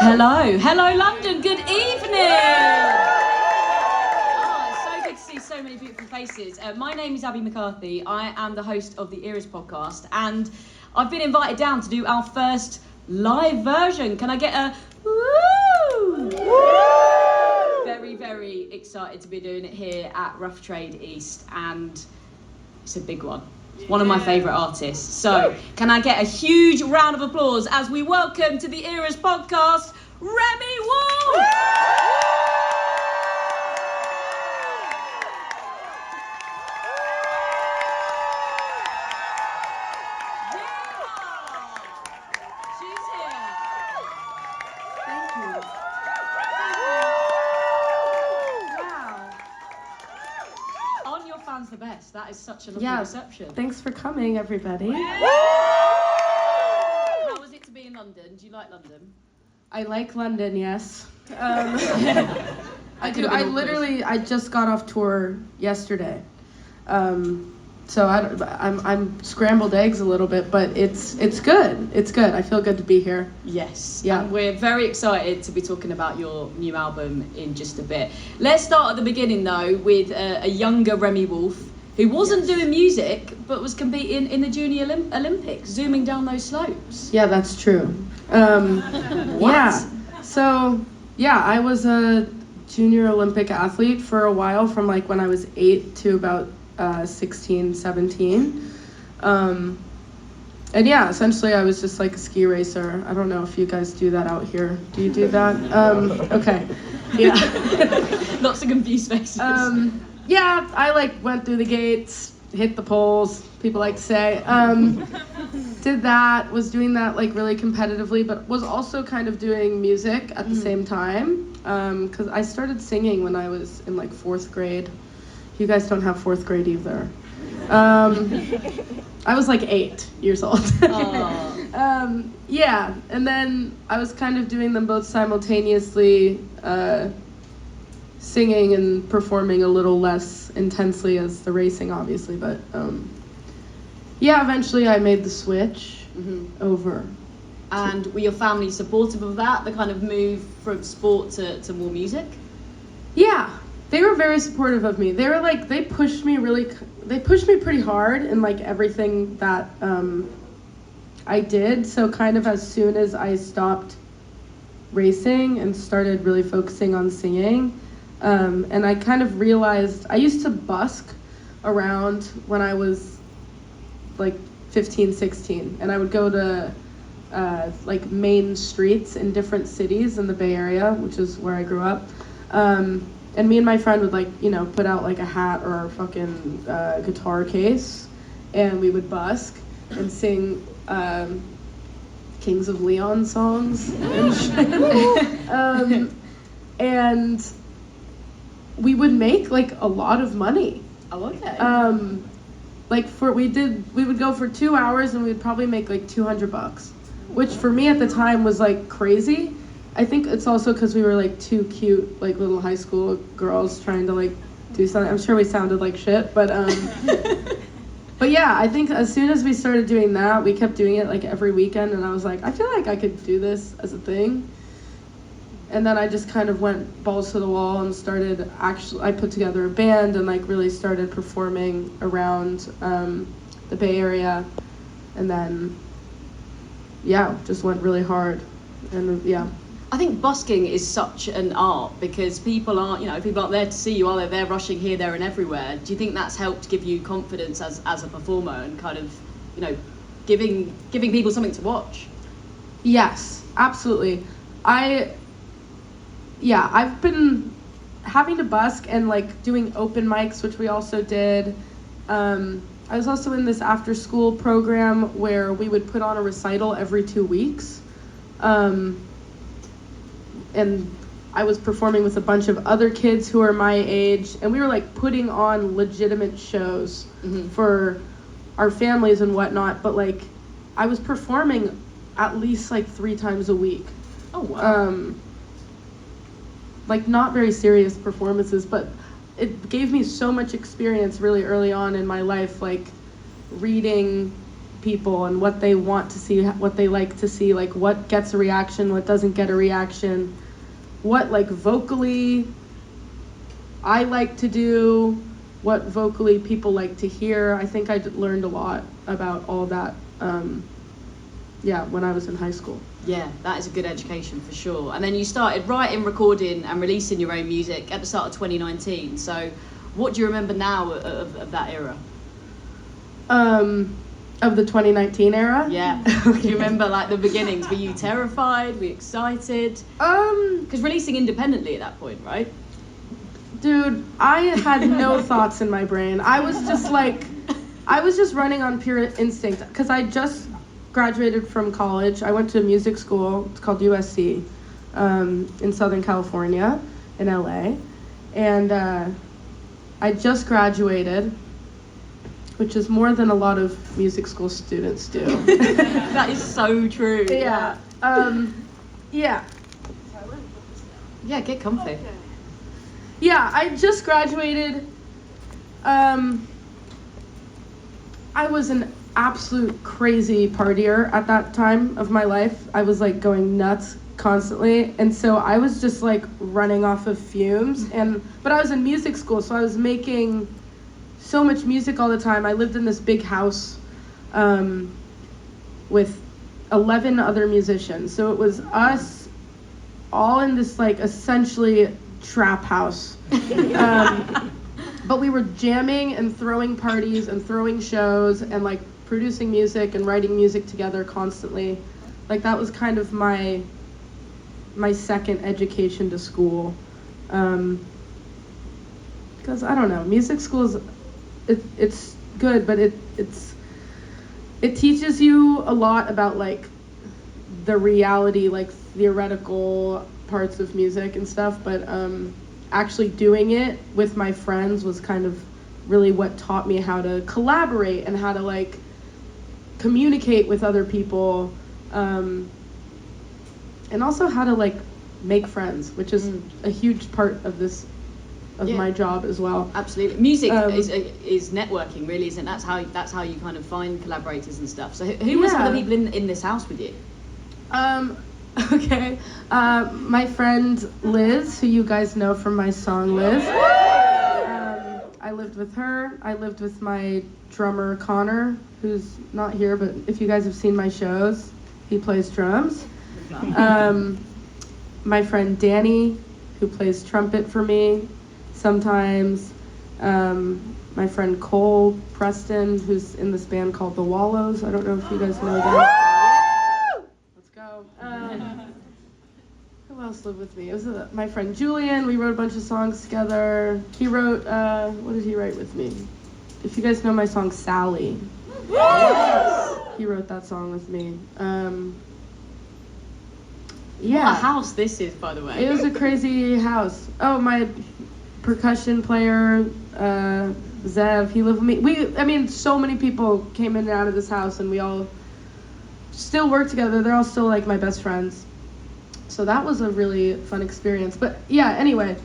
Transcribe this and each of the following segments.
Hello London, good evening! Oh, it's so good to see so many beautiful faces. My name is Abby McCarthy, I am the host of the Eras podcast, and I've been invited down to do our first live version. Can I get a woo? Woo! Very, very excited to be doing it here at Rough Trade East, and it's a big one. One of my favourite artists. So, can I get a huge round of applause as we welcome to the Eras podcast, Remi Wolf! She's here. Thank you. Wow. Aren't your fans the best? That is such a lovely reception. Thanks for coming, everybody. How was it to be in London? Do you like London? I like London, yes. I I just got off tour yesterday. So I'm scrambled eggs a little bit, but it's good. It's good. I feel good to be here. Yes. Yeah. And we're very excited to be talking about your new album in just a bit. Let's start at the beginning though with a younger Remi Wolf who wasn't doing music but was competing in the Junior Olympics, zooming down those slopes. Yeah, that's true. Yeah. So, yeah, I was a junior Olympic athlete for a while, from like when I was 8 to about 16, 17. And yeah, essentially I was just like a ski racer. I don't know if you guys do that out here. Do you do that? Okay. Yeah. Lots of confused faces. Yeah, I like went through the gates, hit the poles, people like to say. Did that, was doing that like really competitively, but was also kind of doing music at the same time. Because I started singing when I was in like 4th grade. You guys don't have 4th grade either. I was like 8 years old. Yeah, and then I was kind of doing them both simultaneously, singing and performing a little less intensely as the racing, obviously, but yeah, eventually I made the switch over. And were your family supportive of that, the kind of move from sport to more music? Yeah, they were very supportive of me. They were like, they pushed me pretty hard in like everything that I did. So kind of as soon as I stopped racing and started really focusing on singing, and I kind of realized I used to busk around when I was like 15, 16, and I would go to like main streets in different cities in the Bay Area, which is where I grew up. And me and my friend would like, put out like a hat or a fucking guitar case, and we would busk and sing Kings of Leon songs and shit. And we would make like a lot of money. Oh, okay. Like we would go for 2 hours and we'd probably make like $200, which for me at the time was like crazy. I think it's also because we were like two cute like little high school girls trying to like do something. I'm sure we sounded like shit, but but yeah, I think as soon as we started doing that, we kept doing it like every weekend, and I was like, I feel like I could do this as a thing. And then I just kind of went balls to the wall and started I put together a band and like really started performing around the Bay Area, and then yeah, just went really hard. And yeah, I think busking is such an art because people aren't there to see you, are they? They're rushing here, there, and everywhere. Do you think that's helped give you confidence as a performer and kind of, giving people something to watch? Yes, absolutely. I've been having to busk and like doing open mics, which we also did. I was also in this after school program where we would put on a recital every 2 weeks. And I was performing with a bunch of other kids who are my age, and we were like putting on legitimate shows for our families and whatnot, but like I was performing at least like 3 times a week. Oh wow. Like not very serious performances, but it gave me so much experience really early on in my life, like reading people and what they want to see, what they like to see, like what gets a reaction, what doesn't get a reaction, what like vocally I like to do, what vocally people like to hear. I think I learned a lot about all that, when I was in high school. Yeah, that is a good education for sure. And then you started writing, recording, and releasing your own music at the start of 2019. So, what do you remember now of that era? Of the 2019 era? Yeah. Okay. Do you remember like the beginnings? Were you terrified? Were you excited? Because releasing independently at that point, right? Dude, I had no thoughts in my brain. I was just running on pure instinct because I just graduated from college. I went to music school. It's called USC in Southern California, in LA. And I just graduated, which is more than a lot of music school students do. That is so true. Yeah. Yeah. Yeah, get comfy. Yeah, I just graduated. I was an absolute crazy partier at that time of my life. I was like going nuts constantly, and so I was just like running off of fumes. But I was in music school, so I was making so much music all the time. I lived in this big house with 11 other musicians, so it was us all in this like essentially trap house. But we were jamming and throwing parties and throwing shows and like producing music and writing music together constantly. Like that was kind of my second education to school. Because I don't know, music school is it's good, but it teaches you a lot about like the reality, like theoretical parts of music and stuff, but actually doing it with my friends was kind of really what taught me how to collaborate and how to like communicate with other people, and also how to like make friends, which is a huge part of my job as well. Absolutely. Music is networking, really, isn't it? That's how you kind of find collaborators and stuff. So who were some of the people in this house with you? Okay. My friend Liz, who you guys know from my song Liz. I lived with her. I lived with my drummer Connor, who's not here, but if you guys have seen my shows, he plays drums. My friend Danny, who plays trumpet for me sometimes. My friend Cole Preston, who's in this band called The Wallows. I don't know if you guys know that. Who else lived with me? It was my friend Julian. We wrote a bunch of songs together. He wrote, what did he write with me? If you guys know my song Sally, he wrote that song with me. Yeah. What a house this is, by the way. It was a crazy house. Oh, my percussion player, Zev, he lived with me. So many people came in and out of this house, and we all still work together. They're all still like my best friends. So that was a really fun experience. But yeah, anyway,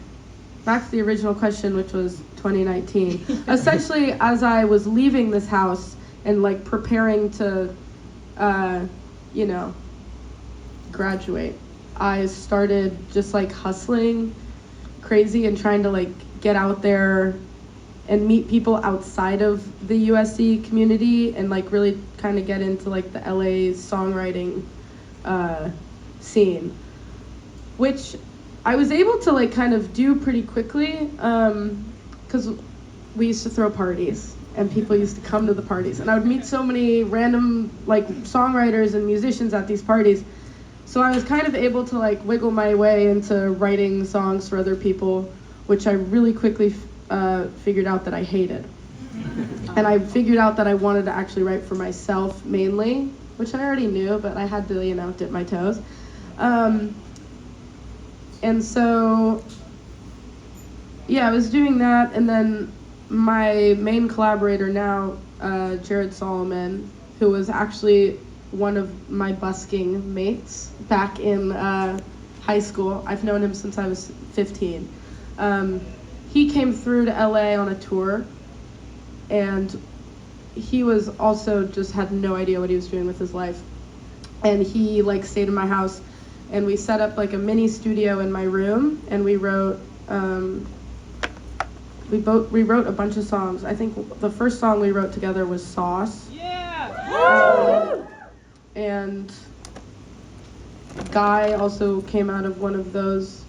back to the original question, which was 2019. Essentially, as I was leaving this house and like preparing to, graduate, I started just like hustling crazy and trying to like get out there and meet people outside of the USC community and like really kind of get into like the LA songwriting scene, which I was able to like kind of do pretty quickly, because we used to throw parties and people used to come to the parties, and I would meet so many random like songwriters and musicians at these parties. So I was kind of able to like wiggle my way into writing songs for other people, which I really quickly figured out that I hated. And I figured out that I wanted to actually write for myself mainly, which I already knew, but I had to, dip my toes. And so, yeah, I was doing that, and then my main collaborator now, Jared Solomon, who was actually one of my busking mates back in high school. I've known him since I was 15. He came through to LA on a tour, and he was also just had no idea what he was doing with his life, and he like stayed in my house, and we set up like a mini studio in my room, and we wrote we wrote a bunch of songs. I think the first song we wrote together was Sauce. Yeah. And Guy also came out of one of those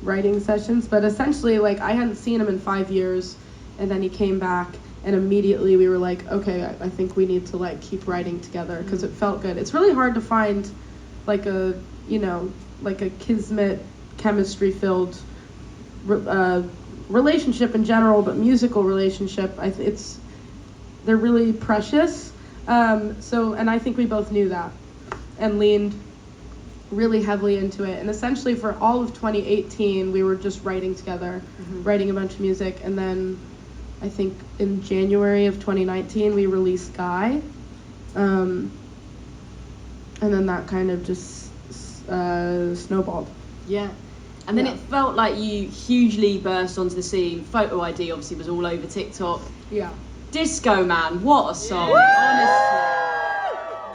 writing sessions, but essentially like I hadn't seen him in 5 years, and then he came back, and immediately we were like, okay, I think we need to like keep writing together because it felt good. It's really hard to find like a, you know, like a kismet, chemistry filled relationship in general, but musical relationship, they're really precious. And I think we both knew that and leaned really heavily into it. And essentially for all of 2018, we were just writing together, writing a bunch of music. And then I think in January of 2019, we released Guy. And then that kind of just snowballed. Yeah. And then it felt like you hugely burst onto the scene. Photo ID obviously was all over TikTok. Yeah. Disco Man, what a song, honestly.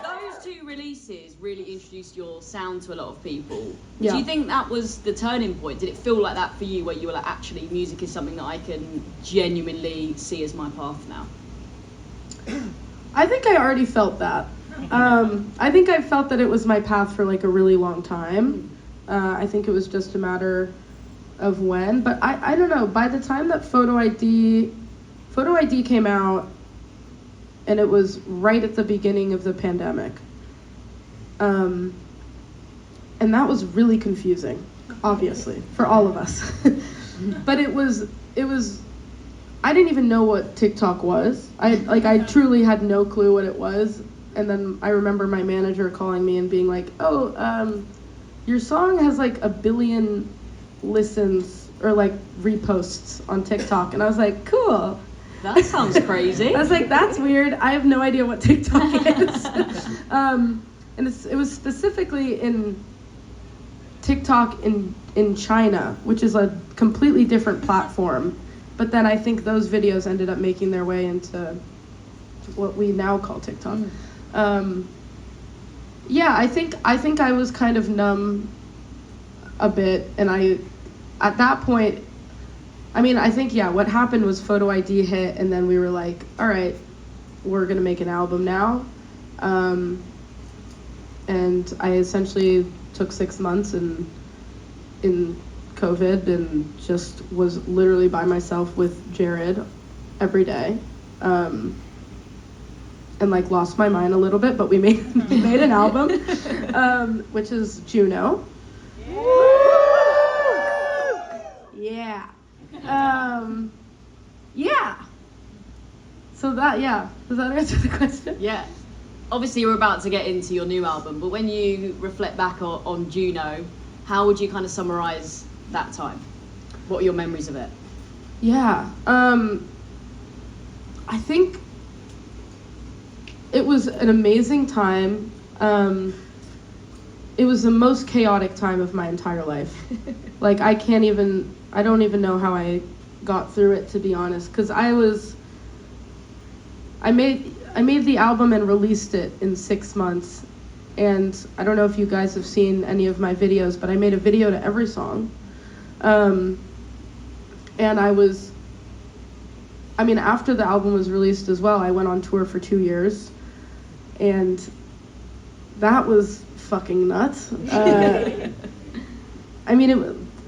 Those two releases really introduced your sound to a lot of people. Yeah. Do you think that was the turning point? Did it feel like that for you, where you were like, actually, music is something that I can genuinely see as my path now? I think I already felt that. I think I felt that it was my path for like a really long time. I think it was just a matter of when, but I don't know, by the time that Photo ID came out, and it was right at the beginning of the pandemic, and that was really confusing, obviously, for all of us. But it was, I didn't even know what TikTok was. I truly had no clue what it was, and then I remember my manager calling me and being like, your song has like 1 billion listens or like reposts on TikTok. And I was like, cool. That sounds crazy. I was like, that's weird. I have no idea what TikTok is. And it was specifically in TikTok in China, which is a completely different platform. But then I think those videos ended up making their way into what we now call TikTok. Yeah, I think I was kind of numb a bit, and at that point, I mean, I think, yeah, what happened was Photo ID hit, and then we were like, all right, we're gonna make an album now. And I essentially took 6 months in COVID and just was literally by myself with Jared every day. And like lost my mind a little bit, but we made an album, which is Juno. Yeah. Yeah. So that, yeah. Does that answer the question? Yeah. Obviously, you're about to get into your new album, but when you reflect back on Juno, how would you kind of summarize that time? What are your memories of it? Yeah. I think it was an amazing time. It was the most chaotic time of my entire life. Like, I don't even know how I got through it, to be honest, because I made the album and released it in 6 months, and I don't know if you guys have seen any of my videos, but I made a video to every song. And after the album was released as well, I went on tour for 2 years, and that was fucking nuts.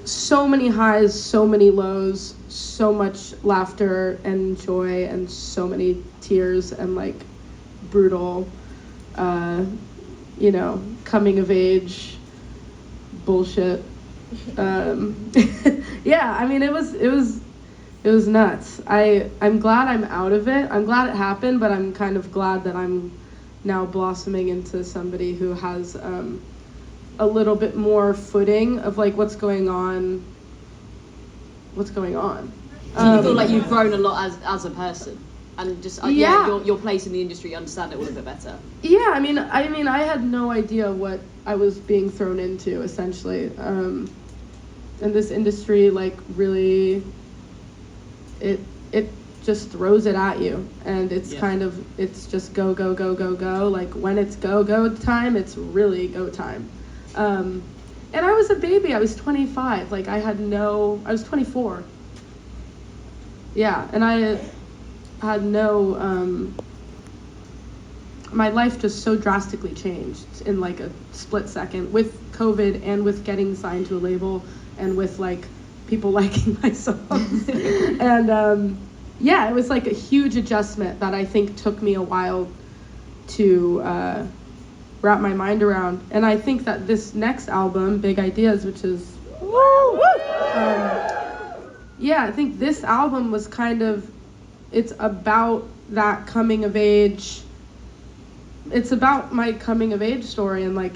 So many highs, so many lows, so much laughter and joy, and so many tears, and like brutal, coming of age bullshit. Yeah, it was nuts. I'm glad I'm out of it. I'm glad it happened, but I'm kind of glad that I'm now blossoming into somebody who has a little bit more footing of like what's going on. Do you feel like you've grown a lot as a person, and just your place in the industry, you understand it all a bit better? Yeah, I had no idea what I was being thrown into, essentially. And this industry, like, really, it just throws it at you, and it's Yeah. it's just go go go go go. Like when it's go time, it's really go time. And I was a baby. I was 25. Like I was 24. Yeah, and I had no. My life just so drastically changed in like a split second with COVID and with getting signed to a label and with like people liking my songs. And yeah, it was like a huge adjustment that I think took me a while to wrap my mind around. And I think that this next album, Big Ideas, which is yeah, I think this album was it's about that coming of age. It's about my coming of age story and like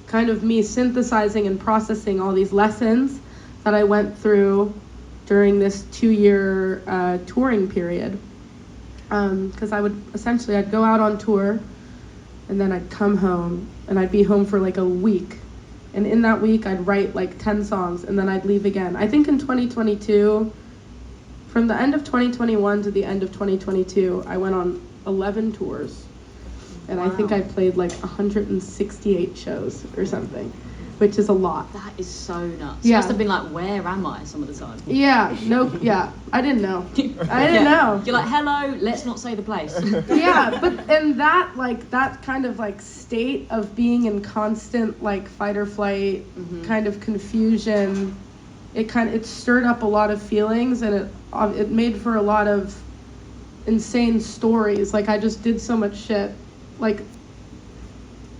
kind of me synthesizing and processing all these lessons that I went through during this 2-year touring period. Because I'd go out on tour and then I'd come home and I'd be home for like a week. And in that week I'd write like 10 songs and then I'd leave again. I think in 2022, from the end of 2021 to the end of 2022, I went on 11 tours. And Wow. I think I played like 168 shows or something, which is a lot. That is so nuts. Yeah. You must have been like, where am I some of the time? Yeah, I didn't know. I didn't know. You're like, hello, let's not say the place. Yeah, and that kind of like state of being in constant like fight or flight kind of confusion, it stirred up a lot of feelings, and it made for a lot of insane stories. Like I just did so much shit. Like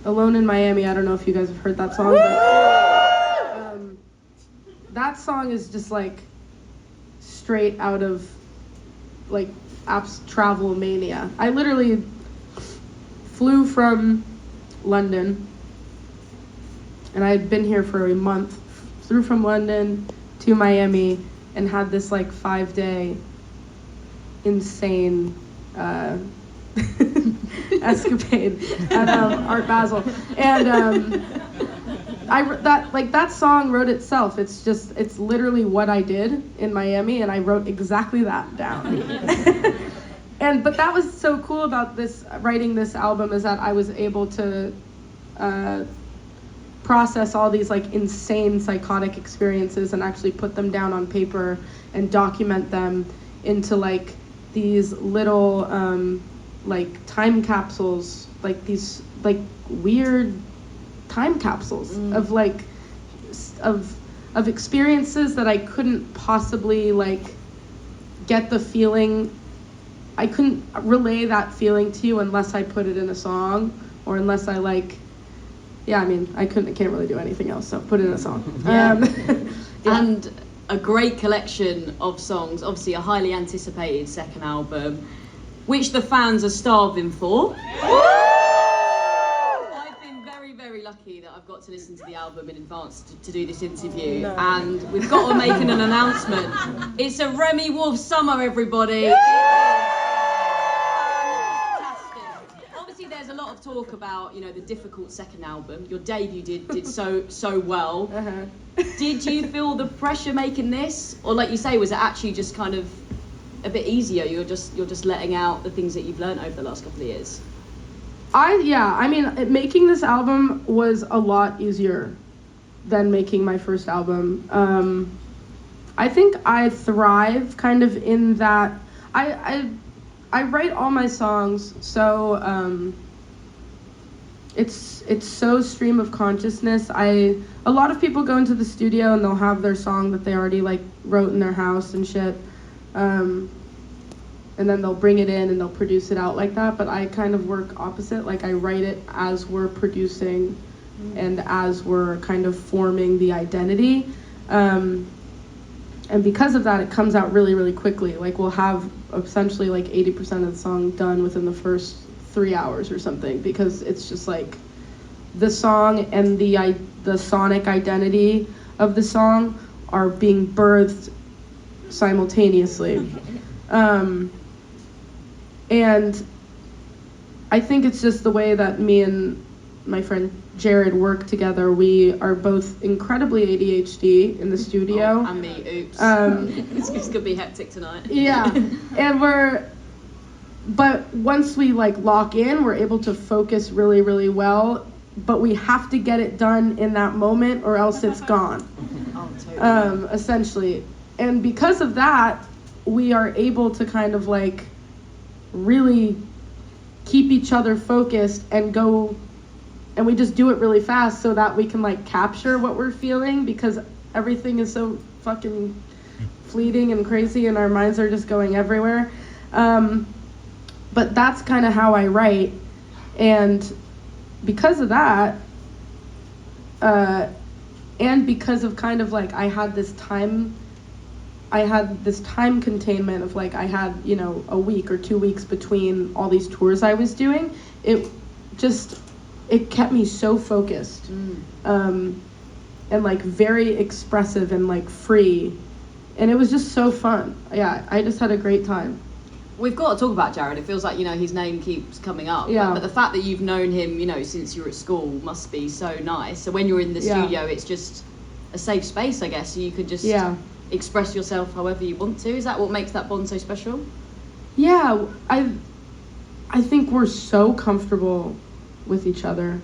Alone in Miami, I don't know if you guys have heard that song, but that song is just like straight out of like travel mania. I literally flew from London, and I had been here for a month, flew from London to Miami, and had this like 5-day insane escapade at Art Basel, and that song wrote itself. It's literally what I did in Miami, and I wrote exactly that down. But that was so cool about writing this album, is that I was able to process all these like insane psychotic experiences and actually put them down on paper and document them into like these little like time capsules, like these like weird time capsules of like of experiences that I couldn't possibly like get the feeling. I couldn't relay that feeling to you unless I put it in a song, or unless I like, yeah, I mean, I can't really do anything else, so put it in a song. Yeah. Yeah. And a great collection of songs, obviously a highly anticipated second album, which the fans are starving for. I've been very, very lucky that I've got to listen to the album in advance to do this interview, and we've got to make an announcement. It's a Remi Wolf summer, everybody. Obviously, there's a lot of talk about, you know, the difficult second album. Your debut did so well. Uh-huh. Did you feel the pressure making this, or like you say, was it actually just kind of a bit easier? You're just letting out the things that you've learned over the last couple of years. I mean, making this album was a lot easier than making my first album. I think I thrive kind of in that I write all my songs, so it's so stream of consciousness. A lot of people go into the studio and they'll have their song that they already like wrote in their house and shit, and then they'll bring it in and they'll produce it out like that. But I kind of work opposite. Like I write it as we're producing and as we're kind of forming the identity. And because of that, it comes out really, really quickly. Like we'll have essentially like 80% of the song done within the first 3 hours or something, because it's just like the song and the sonic identity of the song are being birthed simultaneously. And I think it's just the way that me and my friend Jared work together. We are both incredibly ADHD in the studio. And me, oops. It's gonna be hectic tonight. Yeah, and but once we like lock in, we're able to focus really, really well. But we have to get it done in that moment, or else it's gone. Oh, totally. Essentially, and because of that, we are able to kind of like really keep each other focused and go, and we just do it really fast so that we can like capture what we're feeling, because everything is so fucking fleeting and crazy and our minds are just going everywhere. But that's kind of how I write, and because of that, and because of kind of like I had this time containment of like I had, you know, a week or 2 weeks between all these tours I was doing, it kept me so focused, and like very expressive and like free, and it was just so fun. Yeah, I just had a great time. We've got to talk about Jared. It feels like, you know, his name keeps coming up. Yeah. But the fact that you've known him, you know, since you were at school must be so nice. So when you're in the studio, it's just a safe space, I guess. So you could just express yourself however you want to. Is that what makes that bond so special? Yeah, I think we're so comfortable with each other.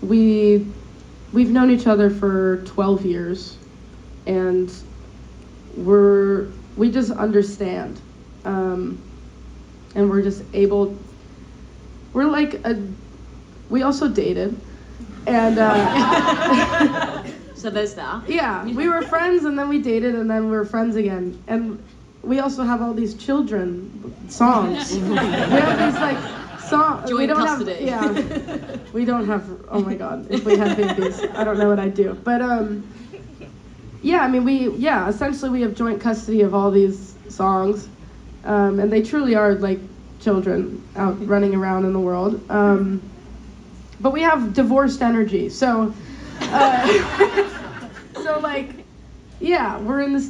We've known each other for 12 years, and we just understand. And we're just able, we also dated, and so there's that. Yeah, we were friends, and then we dated, and then we were friends again, and we also have all these songs. We have these like songs. Joint custody. We don't have. Oh my God, if we had babies, I don't know what I'd do. But yeah, I mean essentially we have joint custody of all these songs. And they truly are like children out running around in the world. But we have divorced energy, so so like, yeah, we're in the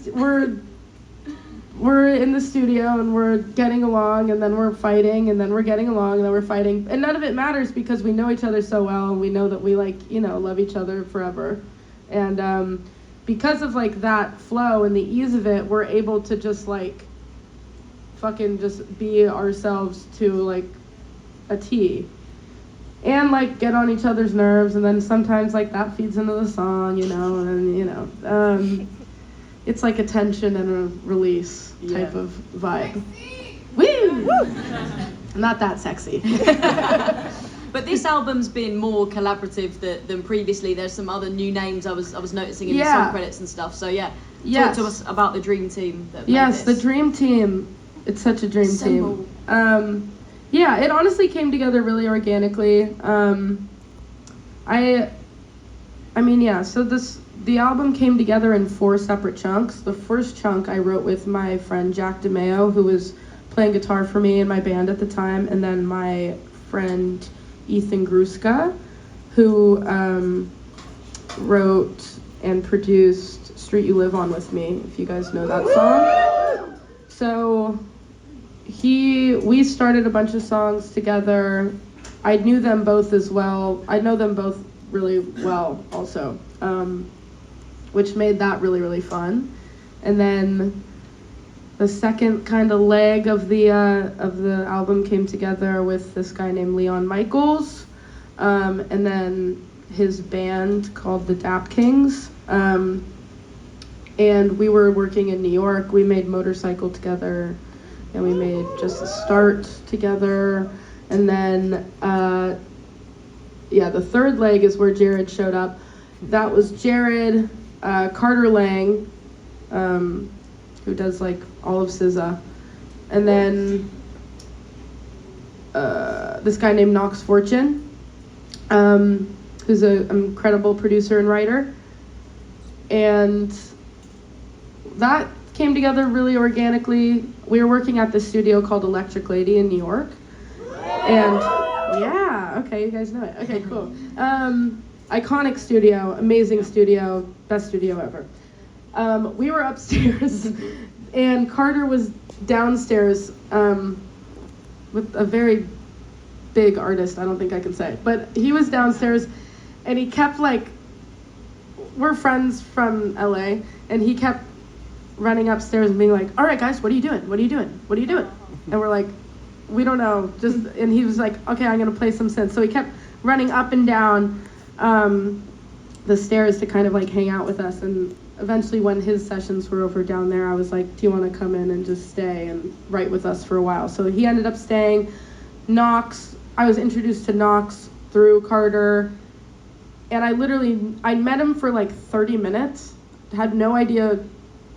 studio and we're getting along, and then we're fighting, and then we're getting along, and then we're fighting, and none of it matters because we know each other so well, and we know that we like, you know, love each other forever, and because of like that flow and the ease of it, we're able to just like fucking just be ourselves to like a T, and like get on each other's nerves, and then sometimes like that feeds into the song, you know, and you know, it's like a tension and a release type of vibe. Woo! Not that sexy. But this album's been more collaborative than previously. There's some other new names I was noticing in the song credits and stuff. So talk to us about the dream team that made this. The dream team. It's such a dream team. Yeah, it honestly came together really organically. So the album came together in 4 separate chunks. The first chunk I wrote with my friend Jack DeMeo, who was playing guitar for me in my band at the time, and then my friend Ethan Gruska, who wrote and produced Street You Live On with me, if you guys know that song. So we started a bunch of songs together. I knew them both as well. I know them both really well also, which made that really, really fun. And then the second kind of leg of the album came together with this guy named Leon Michaels, and then his band called the Dap Kings. And we were working in New York. We made Motorcycle together, and we made Just the Start together. And then, the third leg is where Jared showed up. That was Jared, Carter Lang, who does like all of SZA, and then this guy named Knox Fortune, who's an incredible producer and writer. And that came together really organically. We were working at this studio called Electric Lady in New York. And okay, you guys know it. Okay, cool. Iconic studio, amazing studio, best studio ever. We were upstairs, and Carter was downstairs with a very big artist, I don't think I can say. But he was downstairs, and he kept like, we're friends from LA, and he kept running upstairs and being like, all right guys, what are you doing? What are you doing? What are you doing? And we're like, we don't know. And he was like, okay, I'm gonna play some synth. So he kept running up and down the stairs to kind of like hang out with us. And eventually when his sessions were over down there, I was like, do you want to come in and just stay and write with us for a while? So he ended up staying. I was introduced to Knox through Carter, and I met him for like 30 minutes, had no idea.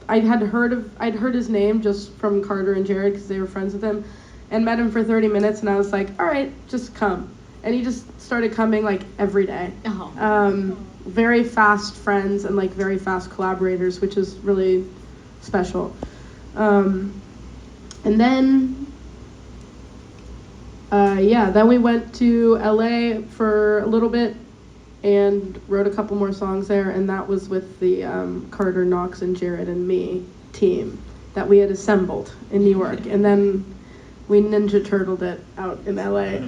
I'd heard his name just from Carter and Jared because they were friends with him, and met him for 30 minutes, and I was like, all right, just come. And he just started coming like every day. Very fast friends and like very fast collaborators, which is really special. And then then we went to LA for a little bit and wrote a couple more songs there, and that was with the Carter, Knox, and Jared and me team that we had assembled in New York, and then we Ninja Turtled it out in LA.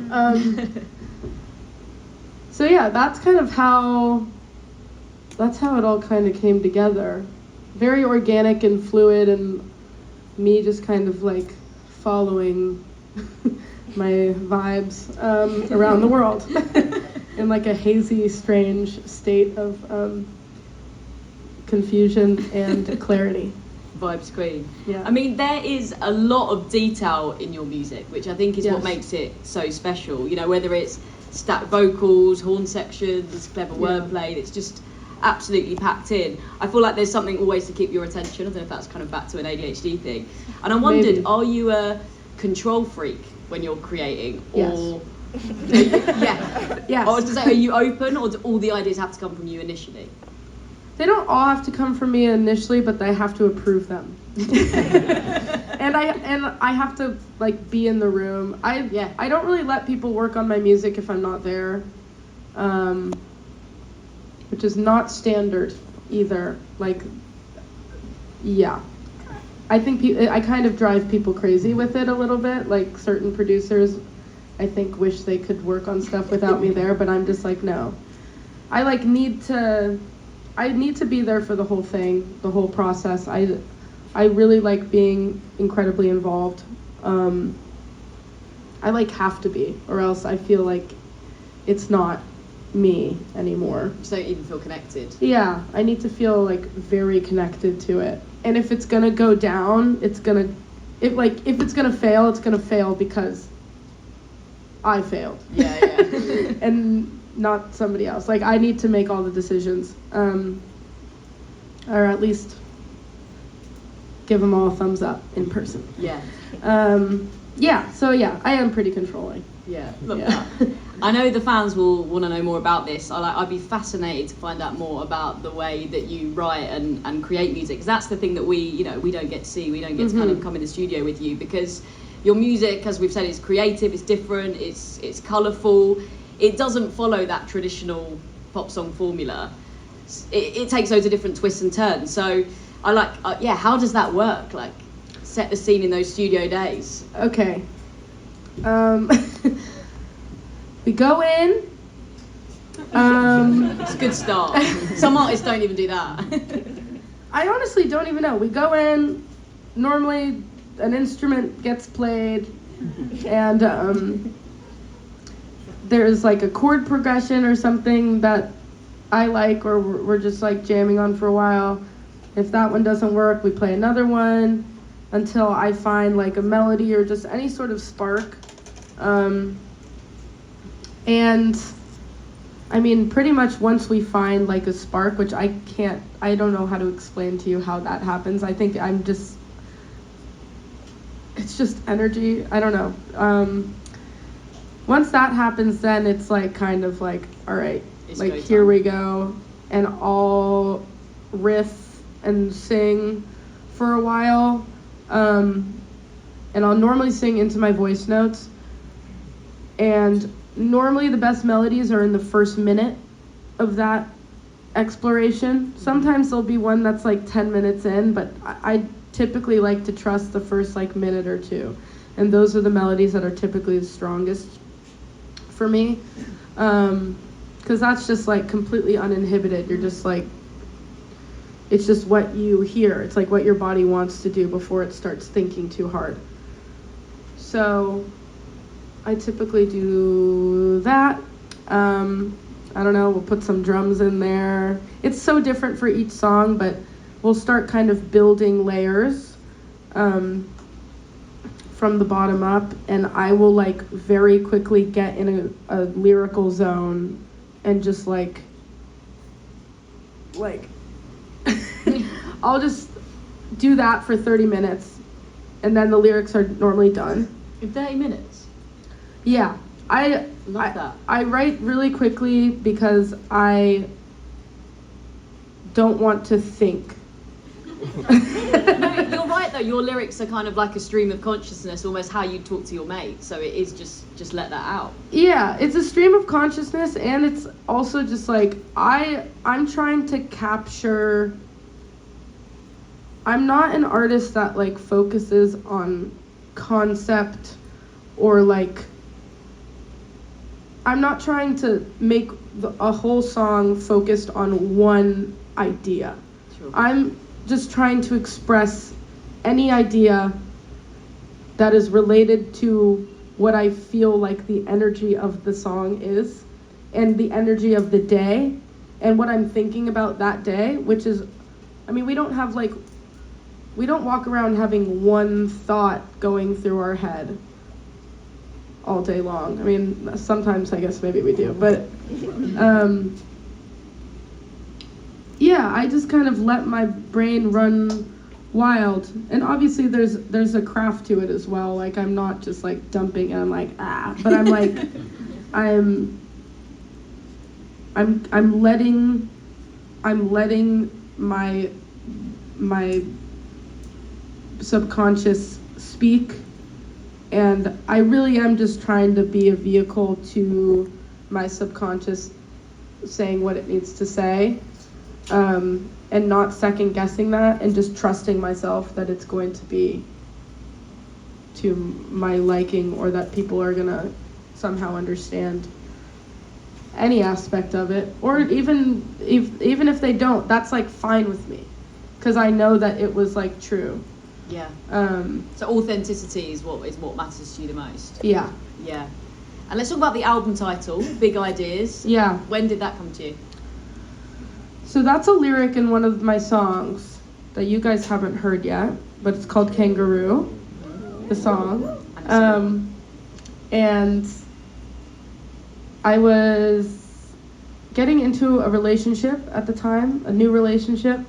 So yeah, that's how it all kind of came together. Very organic and fluid, and me just kind of like following my vibes around the world in like a hazy, strange state of confusion and clarity. Vibes queen. Yeah. I mean, there is a lot of detail in your music, which I think is what makes it so special. You know, whether it's stacked vocals, horn sections, clever wordplay, it's just absolutely packed in. I feel like there's something always to keep your attention. I don't know if that's kind of back to an ADHD thing. And I wondered, Maybe. Are you a control freak when you're creating? Yes. Or Yes. Or to say, are you open, or do all the ideas have to come from you initially? They don't all have to come from me initially, but I have to approve them. and I have to like be in the room. I don't really let people work on my music if I'm not there, which is not standard either. Like, yeah, I think I kind of drive people crazy with it a little bit. Like certain producers, I think wish they could work on stuff without me there, but I'm just like, no. I need to be there for the whole thing, the whole process. I really like being incredibly involved. I have to be, or else I feel like it's not me anymore. So you don't even feel connected. Yeah, I need to feel like very connected to it. And if it's gonna go down, if it's gonna fail, it's gonna fail because I failed. Yeah. And not somebody else. Like, I need to make all the decisions, or at least give them all a thumbs up in person. Yeah. So I am pretty controlling. Yeah, love that. I know the fans will want to know more about this. I'd be fascinated to find out more about the way that you write and create music, because that's the thing that we don't get to see. We don't get to kind of come in the studio with you, because your music, as we've said, is creative, it's different, it's colourful. It doesn't follow that traditional pop song formula. It takes loads of different twists and turns. So how does that work? Like, set the scene in those studio days. Okay. We go in. It's a good start. Some artists don't even do that. I honestly don't even know. We go in, normally an instrument gets played, and there's like a chord progression or something that I like, or we're just like jamming on for a while. If that one doesn't work, we play another one until I find like a melody or just any sort of spark. And I mean, pretty much once we find like a spark, which I don't know how to explain to you how that happens. I think it's just energy. I don't know. Once that happens, then it's like kind of like, all right, it's like here we go, and I'll riff and sing for a while, and I'll normally sing into my voice notes, and normally the best melodies are in the first minute of that exploration. Sometimes there'll be one that's like 10 minutes in, but I typically like to trust the first like minute or two, and those are the melodies that are typically the strongest for me, because that's just like completely uninhibited. You're just like, it's just what you hear. It's like what your body wants to do before it starts thinking too hard. So I typically do that. I don't know, we'll put some drums in there. It's so different for each song, but we'll start kind of building layers from the bottom up, and I will like very quickly get in a lyrical zone and just like I'll just do that for 30 minutes, and then the lyrics are normally done. In 30 minutes? Yeah. I love that. I write really quickly because I don't want to think. No, you're right though. Your lyrics are kind of like a stream of consciousness, almost how you talk to your mate. So it is just let that out. Yeah, it's a stream of consciousness, and it's also just like I'm trying to capture. I'm not an artist that like focuses on concept or like. I'm not trying to make a whole song focused on one idea. Sure. I'm just trying to express any idea that is related to what I feel like the energy of the song is, and the energy of the day, and what I'm thinking about that day, which is, I mean, we don't walk around having one thought going through our head all day long. I mean, sometimes I guess maybe we do, but yeah, I just kind of let my brain run wild. And obviously there's a craft to it as well. Like, I'm not just like dumping and I'm like, but I'm like, I'm letting my subconscious speak. And I really am just trying to be a vehicle to my subconscious saying what it needs to say, and not second guessing that, and just trusting myself that it's going to be to my liking, or that people are gonna somehow understand any aspect of it, or even if they don't, that's like fine with me, because I know that it was like true. Yeah. So authenticity is what matters to you the most. Yeah. Yeah. And let's talk about the album title, Big Ideas. Yeah. When did that come to you? So that's a lyric in one of my songs that you guys haven't heard yet, but it's called Kangaroo, the song. And I was getting into a relationship at the time, a new relationship.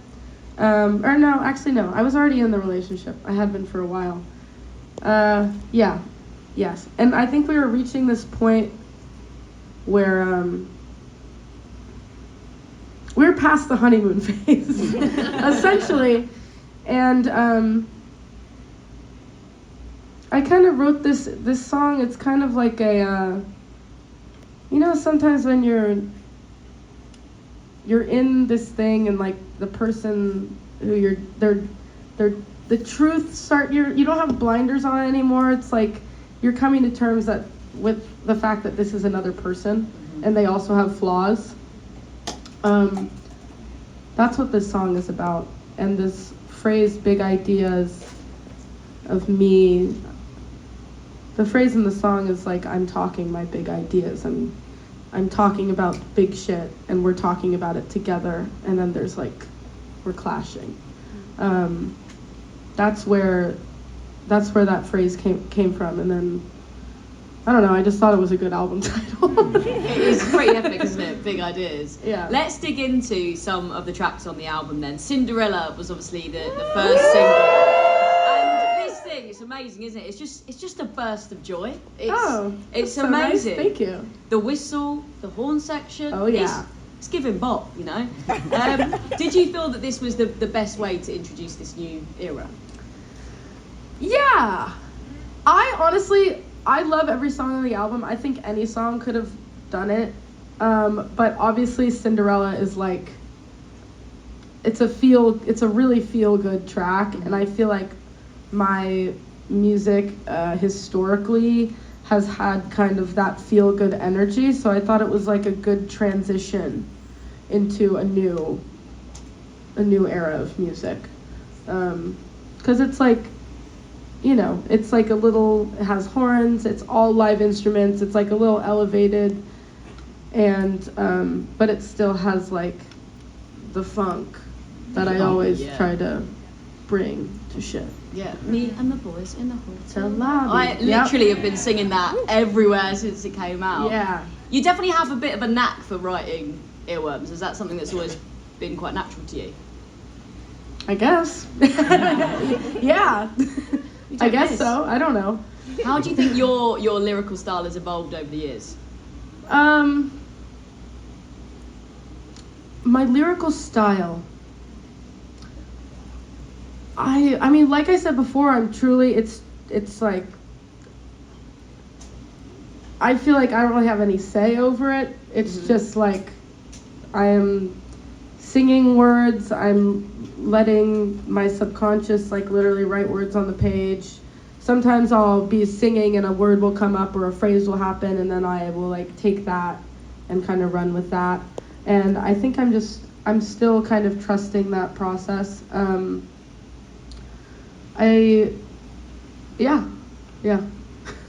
Or no, actually no, I was already in the relationship. I had been for a while. Yes. And I think we were reaching this point where we were past the honeymoon phase, essentially. And I kind of wrote this song. It's kind of like a, sometimes when you're in this thing, and like the person who the truth you don't have blinders on anymore. It's like you're coming to terms with the fact that this is another person, and they also have flaws. That's what this song is about. And this phrase, big ideas of me, the phrase in the song is like, I'm talking my big ideas. I'm talking about big shit, and we're talking about it together, and then there's like, we're clashing. That's where that phrase came from, and then, I don't know, I just thought it was a good album title. It is pretty epic, isn't it? Big Ideas. Yeah. Let's dig into some of the tracks on the album then. Cinderella was obviously the first single. This thing, it's amazing, isn't it? It's just a burst of joy. It's so amazing. Nice. Thank you. The whistle, the horn section. Oh yeah. It's giving bop, you know. Did you feel that this was the best way to introduce this new era? Yeah. I love every song on the album. I think any song could have done it. But obviously Cinderella is like, it's a really feel good track, and I feel like my music historically has had kind of that feel-good energy, so I thought it was like a good transition into a new era of music. Because it's like, you know, it's like a little, it has horns, it's all live instruments, it's like a little elevated, and but it still has like the funk that I always try to bring to shit. Yeah, me and the boys in the hotel lobby. I literally have been singing that everywhere since it came out. Yeah. You definitely have a bit of a knack for writing earworms. Is that something that's always been quite natural to you? I guess. Yeah. I guess so. I don't know. How do you think your lyrical style has evolved over the years? My lyrical style. I mean, like I said before, I'm truly, it's like, I feel like I don't really have any say over it. It's just like, I am singing words, I'm letting my subconscious like literally write words on the page. Sometimes I'll be singing and a word will come up or a phrase will happen, and then I will like take that and kind of run with that. And I think I'm still kind of trusting that process. Yeah.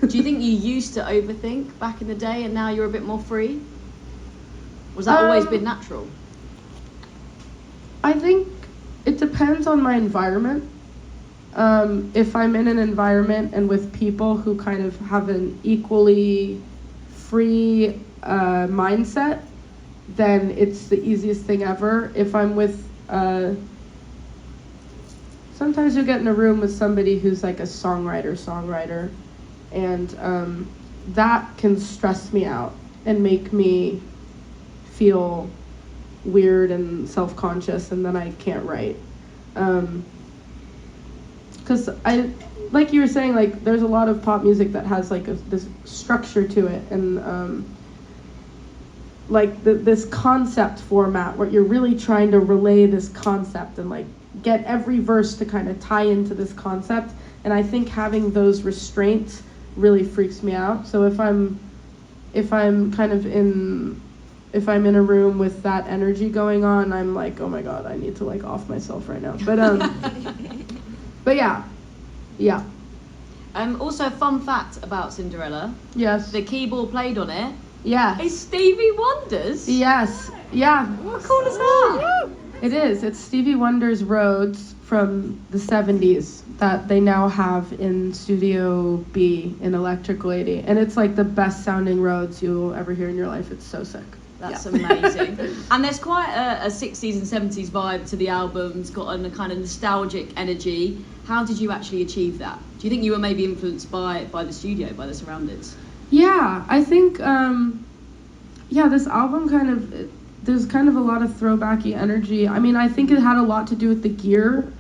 Do you think you used to overthink back in the day and now you're a bit more free? Was that always been natural? I think it depends on my environment. If I'm in an environment and with people who kind of have an equally free mindset, then it's the easiest thing ever. If I'm with sometimes you'll get in a room with somebody who's like a songwriter, and that can stress me out and make me feel weird and self-conscious, and then I can't write. Because like you were saying, like there's a lot of pop music that has like this structure to it, and like this concept format where you're really trying to relay this concept and like get every verse to kind of tie into this concept. And I think having those restraints really freaks me out. So if I'm in a room with that energy going on, I'm like, oh my god, I need to like off myself right now. But yeah. Also, a fun fact about Cinderella. Yes. The keyboard played on it. Yeah. Is Stevie Wonder's. Yes. Yeah. How cool is that? It is. It's Stevie Wonder's Rhodes from the 70s that they now have in Studio B in Electric Lady. And it's like the best sounding Rhodes you'll ever hear in your life. It's so sick. That's amazing. And there's quite a 60s and 70s vibe to the album. It's got a kind of nostalgic energy. How did you actually achieve that? Do you think you were maybe influenced by the studio, by the surroundings? Yeah, I think, this album there's kind of a lot of throwbacky energy. I mean, I think it had a lot to do with the gear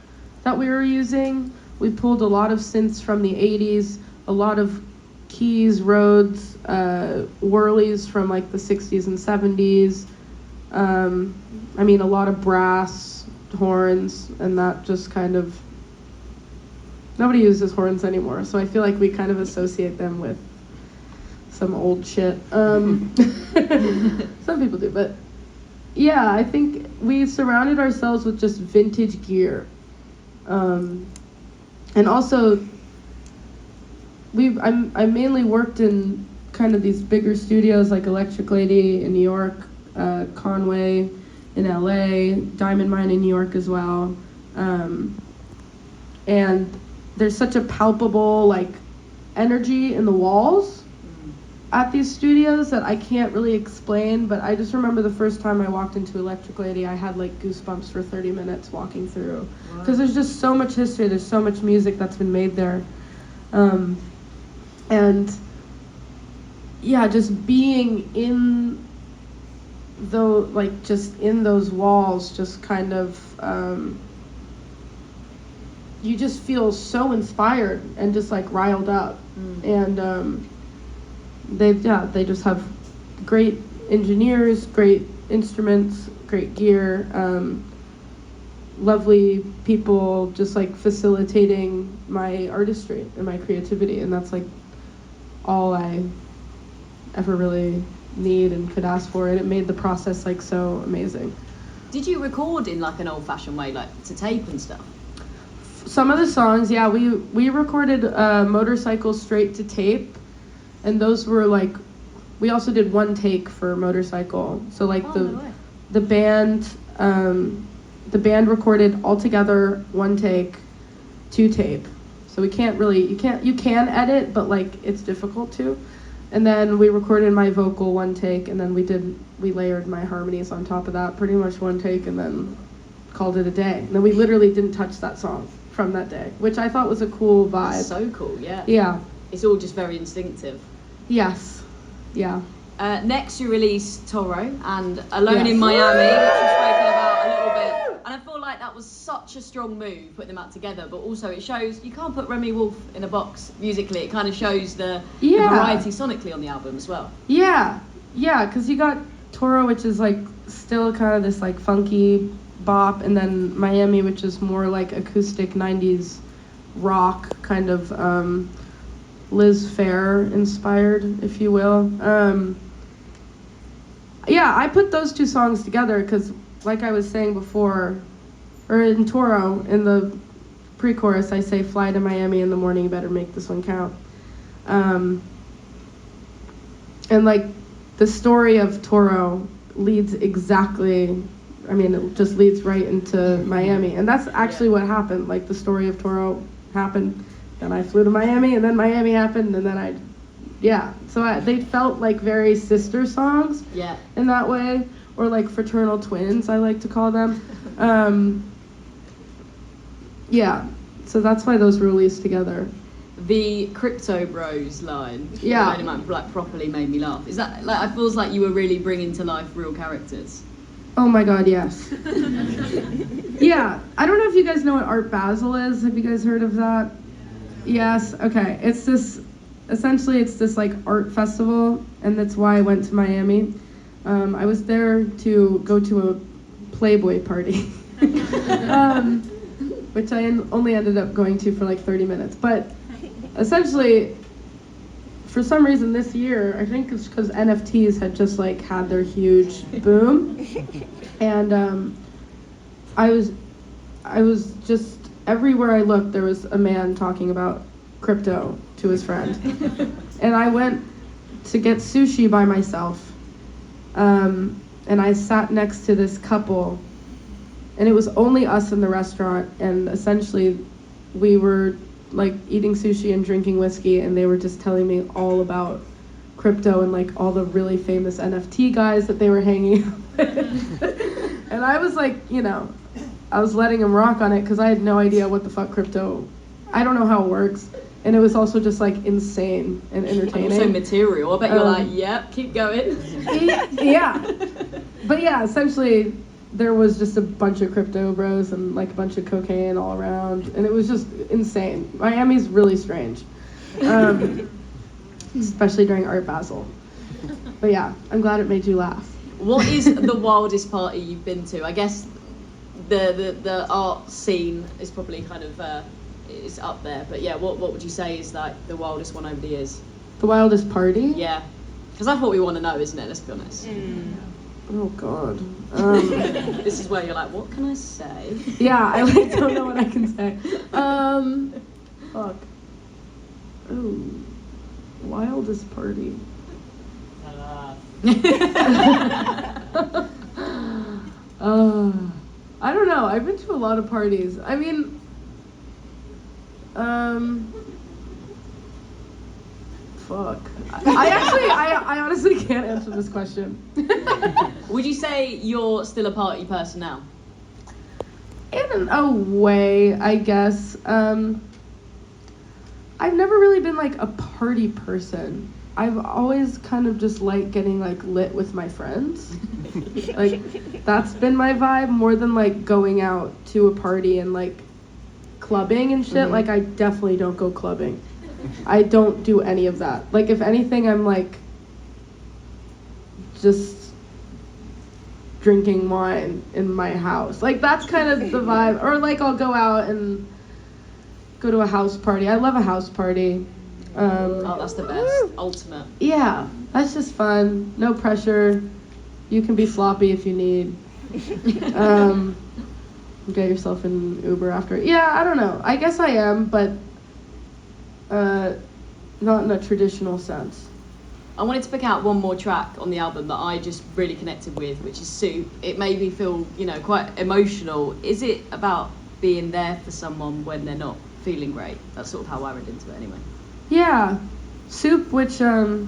that we were using. We pulled a lot of synths from the 80s, a lot of keys, Rhodes, whirlies from like the 60s and 70s. I mean, a lot of brass, horns, and that just kind of, nobody uses horns anymore, so I feel like we kind of associate them with some old shit. Some people do, but yeah, I think we surrounded ourselves with just vintage gear. And also, I mainly worked in kind of these bigger studios like Electric Lady in New York, Conway in LA, Diamond Mine in New York as well. And there's such a palpable like energy in the walls at these studios that I can't really explain, but I just remember the first time I walked into Electric Lady, I had like goosebumps for 30 minutes walking through. Because there's just so much history, there's so much music that's been made there. And yeah, just being in just in those walls, just kind of, you just feel so inspired and just like riled up. And they just have great engineers, great instruments, great gear, lovely people just like facilitating my artistry and my creativity, and that's like all I ever really need and could ask for, and it made the process like so amazing. Did you record in like an old-fashioned way, like to tape and stuff? Some of the songs, yeah, we recorded Motorcycle straight to tape, and those were like, we also did one take for Motorcycle. So like the band recorded all together, one take, 2 tape. So we can't really, you can edit, but like it's difficult to. And then we recorded my vocal 1 take, and then we layered my harmonies on top of that, pretty much 1 take, and then called it a day. And then we literally didn't touch that song from that day, which I thought was a cool vibe. That's so cool, yeah. Yeah. It's all just very instinctive. Yes. Yeah. Next you released Toro and Alone Yes. in Miami, which we've spoken about a little bit. And I feel like that was such a strong move, putting them out together, but also it shows, you can't put Remi Wolf in a box musically. It kind of shows the variety sonically on the album as well. Yeah. Yeah, because you got Toro, which is like still kind of this like funky bop, and then Miami, which is more like acoustic 90s rock, kind of Liz Phair inspired, if you will. Yeah, I put those 2 songs together because, like I was saying before, or in Toro, in the pre-chorus, I say, fly to Miami in the morning, you better make this one count. And like the story of Toro leads exactly, I mean, it just leads right into Miami. And that's actually what happened. Like the story of Toro happened, then I flew to Miami, and then Miami happened, and then so they felt like very sister songs in that way, or like fraternal twins, I like to call them. So that's why those were released together. The Crypto Bros line, like properly made me laugh. Is that like, it feels like you were really bringing to life real characters? Oh my god, yes. Yeah, I don't know if you guys know what Art Basel is. Have you guys heard of that? Yes, okay. It's this like art festival, and that's why I went to Miami. I was there to go to a Playboy party, which I only ended up going to for like 30 minutes. But essentially, for some reason this year, I think it's because NFTs had just like had their huge boom, and I was just everywhere I looked, there was a man talking about crypto to his friend, and I went to get sushi by myself, and I sat next to this couple, and it was only us in the restaurant, and essentially we were like eating sushi and drinking whiskey, and they were just telling me all about crypto and like all the really famous NFT guys that they were hanging out with. And I was like, I was letting them rock on it because I had no idea what the fuck crypto, I don't know how it works. And it was also just like insane and entertaining. Also material. I bet you're like, yep, keep going. Yeah. But yeah, essentially there was just a bunch of crypto bros and like a bunch of cocaine all around, and it was just insane. Miami's really strange, especially during Art Basel. But yeah, I'm glad it made you laugh. What is the wildest party you've been to? I guess the art scene is probably kind of is up there, but yeah, what would you say is like the wildest one over the years? The wildest party? Yeah, because that's what we want to know, isn't it? Let's be honest. Oh god. This is where you're like, what can I say? Yeah, I like don't know what I can say. Fuck. Ooh, wildest party. I don't know. I've been to a lot of parties. I mean, fuck. I honestly can't answer this question. Would you say you're still a party person now? In a way, I guess. I've never really been like a party person. I've always kind of just liked getting like lit with my friends. Like that's been my vibe more than like going out to a party and like clubbing and shit. Like I definitely don't go clubbing. I don't do any of that. Like if anything, I'm like just drinking wine in my house. Like that's kind of the vibe. Or like I'll go out and go to a house party. I love a house party. Oh, that's the best. Ultimate. Yeah, that's just fun. No pressure. You can be sloppy if you need. Get yourself an Uber after. Yeah, I don't know. I guess I am, but not in a traditional sense. I wanted to pick out one more track on the album that I just really connected with, which is Soup. It made me feel, quite emotional. Is it about being there for someone when they're not feeling great? That's sort of how I read into it anyway. Yeah, Soup, which I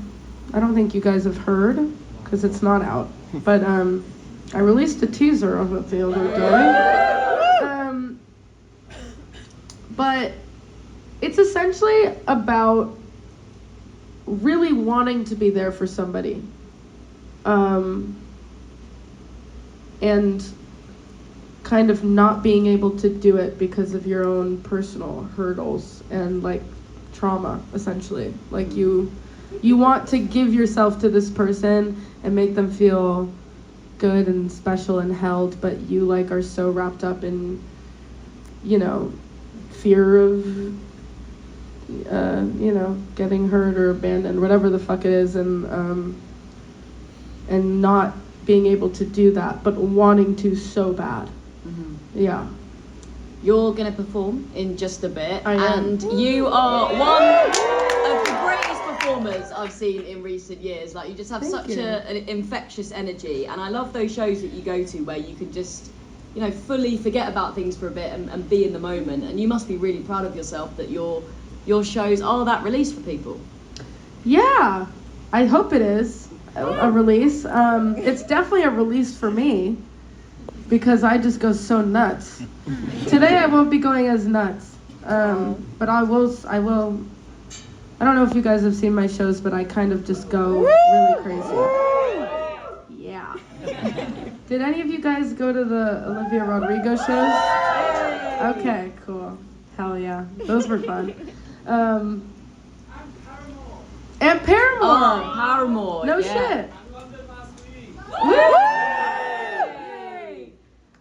don't think you guys have heard because it's not out, but I released a teaser of it the other day. But it's essentially about really wanting to be there for somebody, and kind of not being able to do it because of your own personal hurdles and like trauma, essentially. Like you want to give yourself to this person and make them feel good and special and held, but you like are so wrapped up in fear of getting hurt or abandoned, whatever the fuck it is, and not being able to do that, but wanting to so bad. Mm-hmm. Yeah. You're going to perform in just a bit, I am. and you are one of the greatest performers I've seen in recent years. Like, you just have such an infectious energy, and I love those shows that you go to where you can just, fully forget about things for a bit and be in the moment. And you must be really proud of yourself that your shows are that release for people. Yeah, I hope it is a release. It's definitely a release for me because I just go so nuts. Today I won't be going as nuts, but I will. I don't know if you guys have seen my shows, but I kind of just go really crazy. Yeah. Did any of you guys go to the Olivia Rodrigo shows? Okay, cool. Hell yeah, those were fun. And Paramore. Oh, Paramore. No yeah. shit.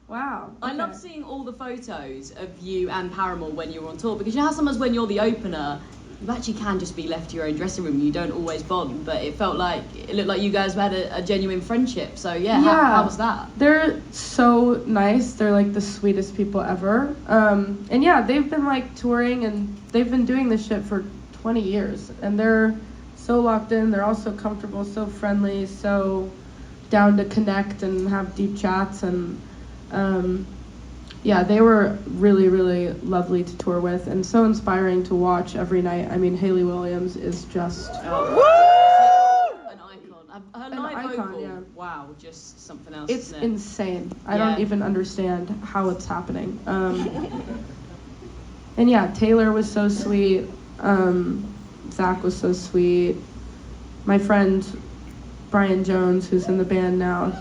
Wow. I love seeing all the photos of you and Paramore when you were on tour, because sometimes when you're the opener, you actually can just be left to your own dressing room. You don't always bond, but it looked like you guys had a genuine friendship. So yeah. How was that? They're so nice. They're like the sweetest people ever. And yeah, they've been like touring and they've been doing this shit for 20 years, and they're so locked in. They're also comfortable, so friendly, so down to connect and have deep chats, and yeah, they were really, really lovely to tour with and so inspiring to watch every night. I mean, Hayley Williams is just an icon. Her live vocal, yeah. Wow, just something else. It's isn't it? insane. I don't even understand how it's happening. And yeah, Taylor was so sweet. Zach was so sweet. My friend Brian Jones, who's in the band now,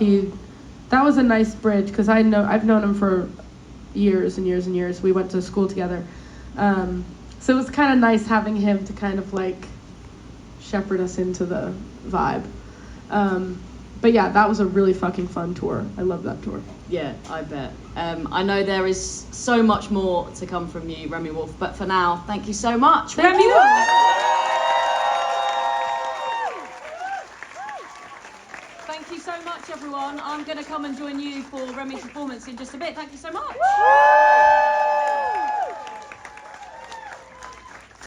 that was a nice bridge because I've known him for years and years and years. We went to school together. So it was kind of nice having him to kind of like shepherd us into the vibe. But yeah, that was a really fucking fun tour. I love that tour. Yeah, I bet. I know there is so much more to come from you, Remi Wolf, but for now, thank you so much. Thank Remi you. Wolf! Thank you so much, everyone. I'm going to come and join you for Remi's performance in just a bit. Thank you so much.